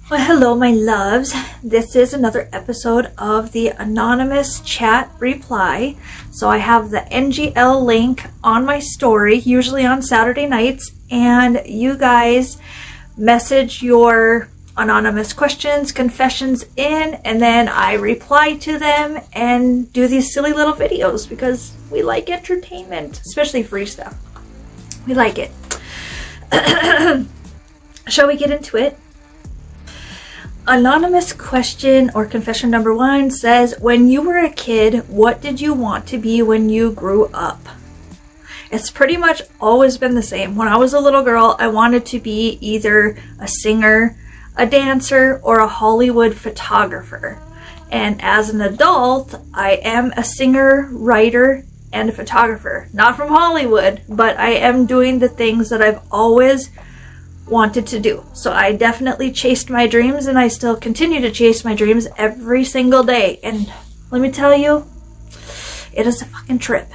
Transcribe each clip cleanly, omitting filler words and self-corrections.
Well, hello, my loves. This is another episode of the Anonymous Chat Reply. So I have the NGL link on my story, usually on Saturday nights, and you guys message your anonymous questions, confessions in, and then I reply to them and do these silly little videos because we like entertainment, especially free stuff. We like it. Shall we get into it? Anonymous question or confession number 1 says, when you were a kid, what did you want to be when you grew up? It's pretty much always been the same. When I was a little girl, I wanted to be either a singer, a dancer, or a Hollywood photographer. And as an adult, I am a singer, writer, and a photographer. Not from Hollywood, but I am doing the things that I've always wanted to do. So I definitely chased my dreams, and I still continue to chase my dreams every single day. And let me tell you, it is a fucking trip.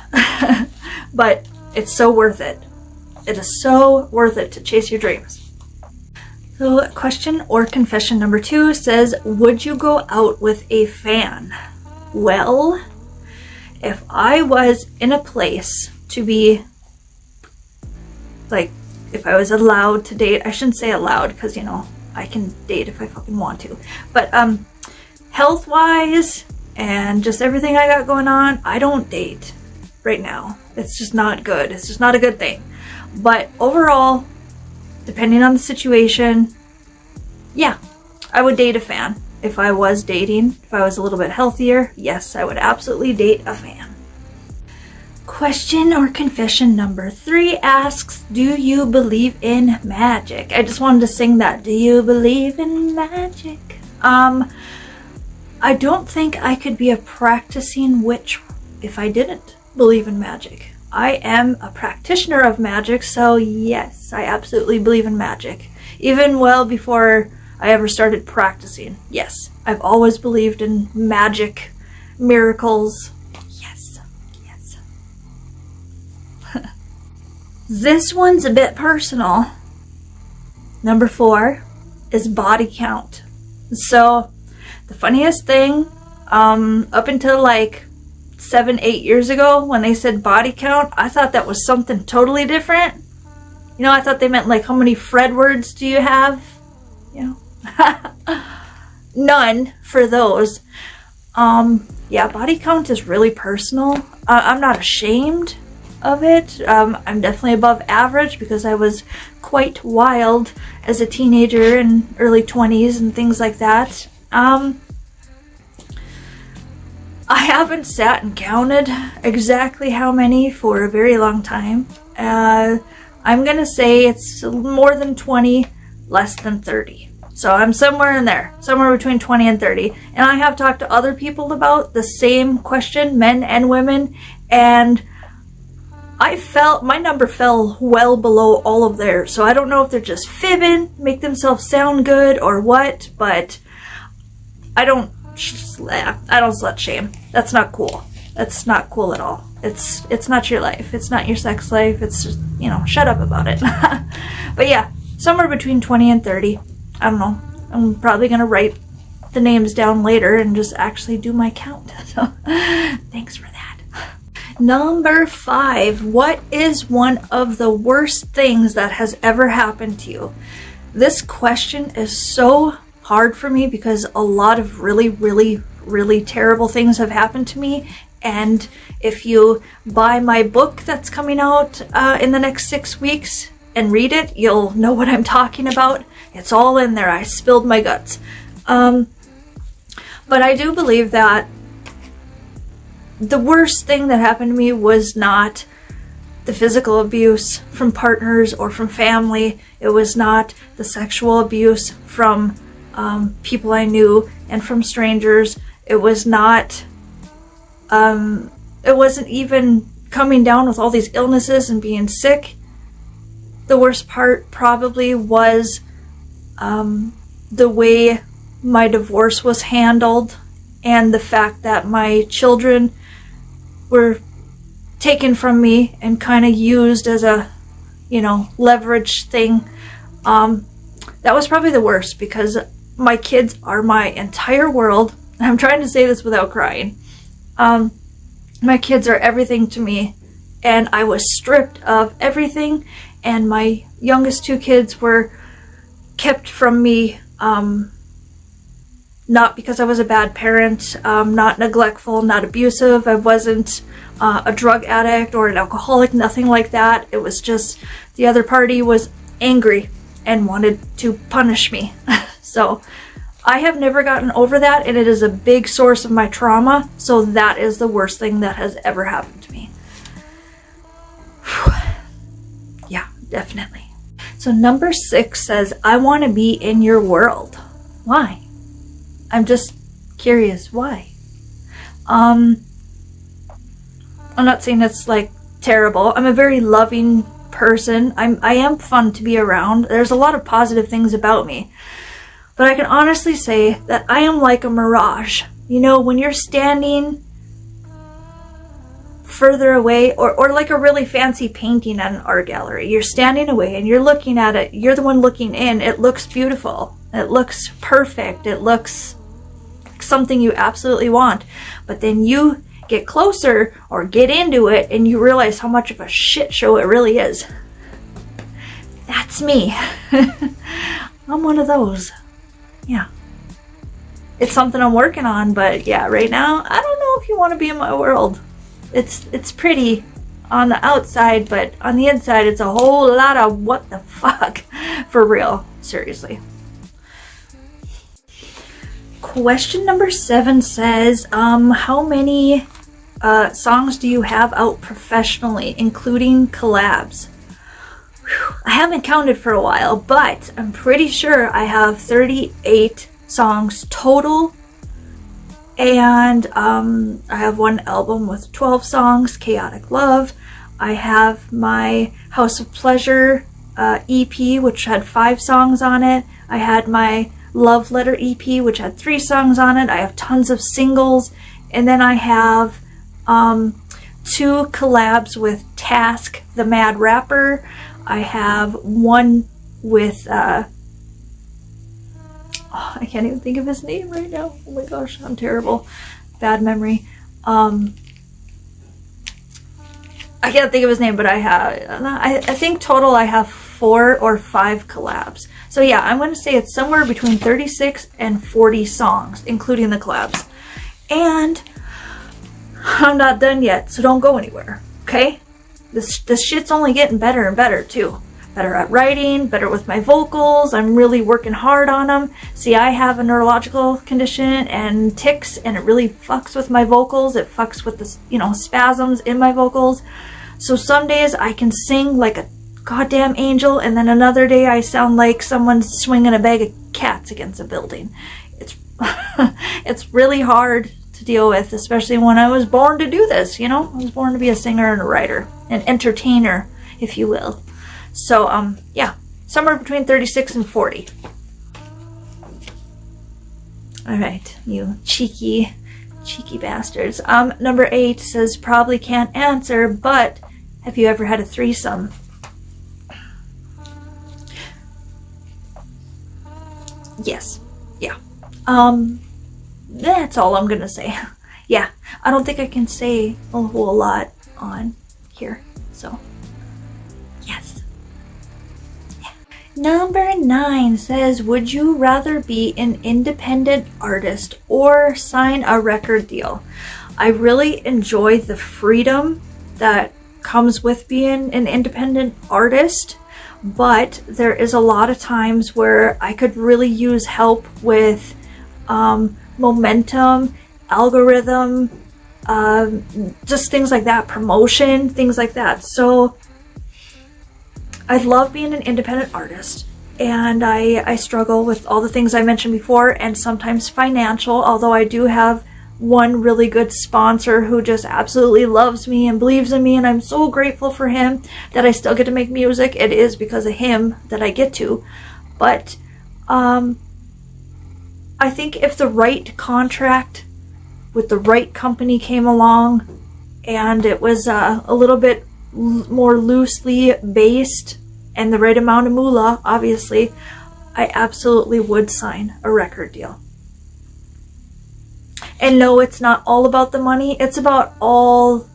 But it's so worth it. It is so worth it to chase your dreams. So question or confession number 2 says, would you go out with a fan? Well, if I was in a place to be, like, if I was allowed to date, I shouldn't say allowed because, you know, I can date if I fucking want to. But health-wise and just everything I got going on, I don't date right now. It's just not good. It's just not a good thing. But overall, depending on the situation, yeah, I would date a fan. If I was dating, if I was a little bit healthier, yes, I would absolutely date a fan. Question or confession number 3 asks, do you believe in magic? I just wanted to sing that. Do you believe in magic? I don't think I could be a practicing witch if I didn't believe in magic. I am a practitioner of magic, so yes, I absolutely believe in magic. Even well before I ever started practicing. Yes, I've always believed in magic, miracles. This one's a bit personal. Number 4 is body count. So the funniest thing, up until like 7-8 years ago when they said body count, I thought that was something totally different. You know, I thought they meant like how many Fred words do you have? You know, none for those. Yeah, body count is really personal. I'm not ashamed of it. I'm definitely above average because I was quite wild as a teenager and early 20s and things like that. I haven't sat and counted exactly how many for a very long time. I'm gonna say it's more than 20, less than 30. So I'm somewhere in there, somewhere between 20 and 30. And I have talked to other people about the same question, men and women, and I felt my number fell well below all of theirs. So I don't know if they're just fibbing, make themselves sound good or what, but I don't slut shame. That's not cool. That's not cool at all. It's not your life. It's not your sex life. It's just, you know, shut up about it. But yeah, somewhere between 20 and 30. I don't know. I'm probably going to write the names down later and just actually do my count. So thanks for that. Number 5, what is one of the worst things that has ever happened to you? This question is so hard for me because a lot of really, really, really terrible things have happened to me. And if you buy my book that's coming out in the next 6 weeks and read it, you'll know what I'm talking about. It's all in there. I spilled my guts. But I do believe that the worst thing that happened to me was not the physical abuse from partners or from family. It was not the sexual abuse from people I knew and from strangers. It was not, it wasn't even coming down with all these illnesses and being sick. The worst part probably was the way my divorce was handled and the fact that my children were taken from me and kind of used as a, you know, leverage thing. That was probably the worst because my kids are my entire world. I'm trying to say this without crying. My kids are everything to me, and I was stripped of everything, and my youngest 2 kids were kept from me, not because I was a bad parent, not neglectful, not abusive. I wasn't a drug addict or an alcoholic, nothing like that. It was just the other party was angry and wanted to punish me. So I have never gotten over that, and it is a big source of my trauma. So that is the worst thing that has ever happened to me. Yeah, definitely. So number 6 says, I want to be in your world. Why? I'm just curious, why? I'm not saying it's like terrible. I'm a very loving person. I am fun to be around. There's a lot of positive things about me. But I can honestly say that I am like a mirage. You know, when you're standing further away, or like a really fancy painting at an art gallery, you're standing away and you're looking at it, you're the one looking in, it looks beautiful, it looks perfect, it looks like something you absolutely want. But then you get closer or get into it and you realize how much of a shit show it really is. That's me. I'm one of those. Yeah. It's something I'm working on, but yeah, right now, I don't know if you want to be in my world. It's pretty on the outside, but on the inside, it's a whole lot of what the fuck. For real. Seriously. Question number 7 says, how many songs do you have out professionally, including collabs? Whew, I haven't counted for a while, but I'm pretty sure I have 38 songs total. And I have one album with 12 songs, Chaotic Love. I have my House of Pleasure EP, which had 5 songs on it. I had my Love Letter EP, which had 3 songs on it. I have tons of singles. And then I have 2 collabs with Task, the Mad Rapper. I have one with... I can't even think of his name right now. Oh my gosh, I'm terrible. Bad memory. I can't think of his name, but I think total I have 4 or 5 collabs. So yeah, I'm going to say it's somewhere between 36 and 40 songs, including the collabs. And I'm not done yet, so don't go anywhere, okay? This shit's only getting better and better too. Better at writing, better with my vocals. I'm really working hard on them. See, I have a neurological condition and tics, and it really fucks with my vocals. It fucks with the, spasms in my vocals. So some days I can sing like a goddamn angel, and then another day I sound like someone's swinging a bag of cats against a building. It's it's really hard to deal with, especially when I was born to do this, I was born to be a singer and a writer, an entertainer, if you will. So, yeah, somewhere between 36 and 40. All right, you cheeky bastards. Number 8 says, probably can't answer, but have you ever had a threesome? Yes. Yeah. That's all I'm gonna say. Yeah, I don't think I can say a whole lot on here, so yes. Yeah. Number 9 says, would you rather be an independent artist or sign a record deal? I really enjoy the freedom that comes with being an independent artist, but there is a lot of times where I could really use help with momentum, algorithm, just things like that, promotion, things like that. So I love being an independent artist, and I struggle with all the things I mentioned before, and sometimes financial, although I do have one really good sponsor who just absolutely loves me and believes in me, and I'm so grateful for him that I still get to make music. It is because of him that I get to. But I think if the right contract with the right company came along and it was a little bit more loosely based and the right amount of moolah, obviously, I absolutely would sign a record deal. And no, it's not all about the money. It's about all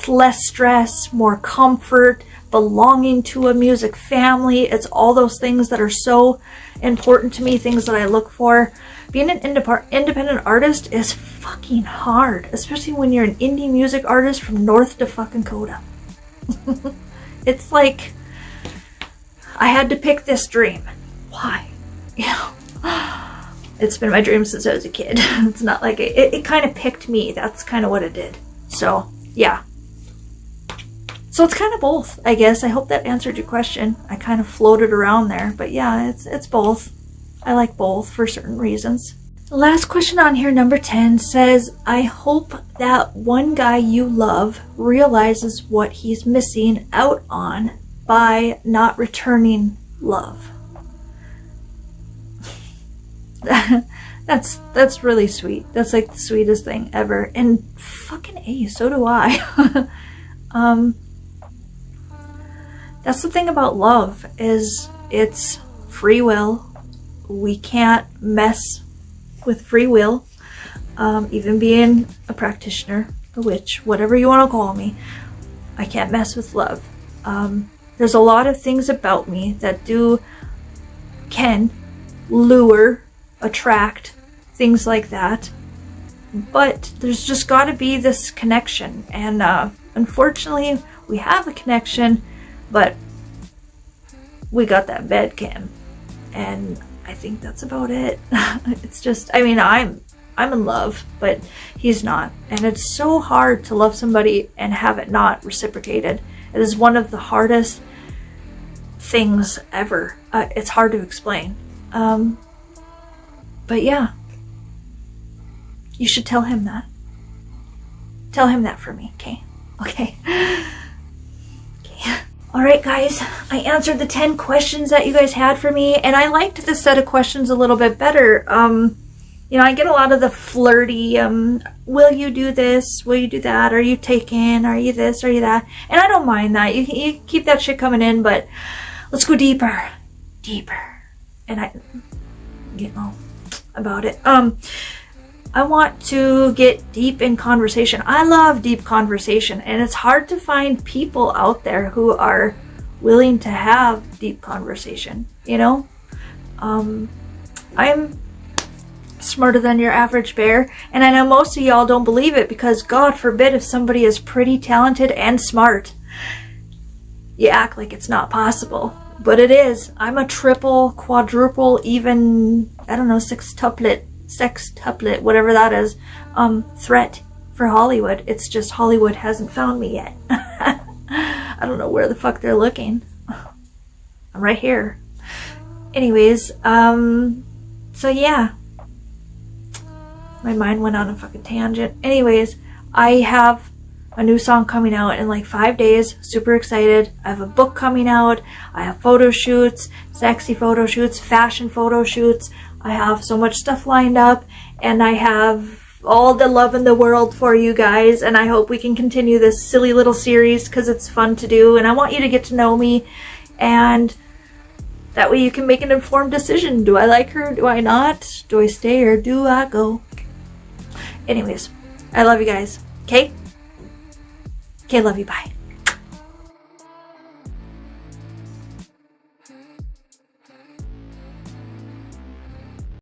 less stress, more comfort, belonging to a music family. It's all those things that are so important to me, things that I look for. Being an independent artist is fucking hard, especially when you're an indie music artist from North Dakota. It's like I had to pick this dream. Why? You know, it's been my dream since I was a kid. It's not like it kind of picked me. That's kind of what it did. So yeah. So it's kind of both, I guess. I hope that answered your question. I kind of floated around there, but yeah, it's both. I like both for certain reasons. The last question on here, number 10, says, I hope that one guy you love realizes what he's missing out on by not returning love. That's really sweet. That's like the sweetest thing ever. And fucking A, so do I. That's the thing about love, is it's free will. We can't mess with free will. Even being a practitioner, a witch, whatever you want to call me, I can't mess with love. There's a lot of things about me that can lure, attract, things like that. But there's just got to be this connection. And unfortunately, we have a connection, but we got that bed cam. And I think that's about it. It's just, I mean, I'm in love, but he's not. And it's so hard to love somebody and have it not reciprocated. It is one of the hardest things ever. It's hard to explain. But yeah, you should tell him that. Tell him that for me, okay? Okay. Alright guys, I answered the 10 questions that you guys had for me, and I liked this set of questions a little bit better. You know, I get a lot of the flirty, will you do this? Will you do that? Are you taken? Are you this? Are you that? And I don't mind that. You keep that shit coming in, but let's go deeper. Deeper. And I, you know, about it. I want to get deep in conversation. I love deep conversation, and it's hard to find people out there who are willing to have deep conversation, you know? I'm smarter than your average bear, and I know most of y'all don't believe it, because God forbid if somebody is pretty talented and smart, you act like it's not possible. But it is. I'm a triple, quadruple, even, I don't know, sextuplet, whatever that is, threat for Hollywood. It's just Hollywood hasn't found me yet. I don't know where the fuck they're looking. I'm right here. Anyways, so yeah. My mind went on a fucking tangent. Anyways, I have a new song coming out in like 5 days. Super excited. I have a book coming out. I have photo shoots, sexy photo shoots, fashion photo shoots. I have so much stuff lined up, and I have all the love in the world for you guys, and I hope we can continue this silly little series because it's fun to do, and I want you to get to know me, and that way you can make an informed decision. Do I like her? Do I not? Do I stay or do I go? Anyways, I love you guys. Okay? Okay, love you. Bye.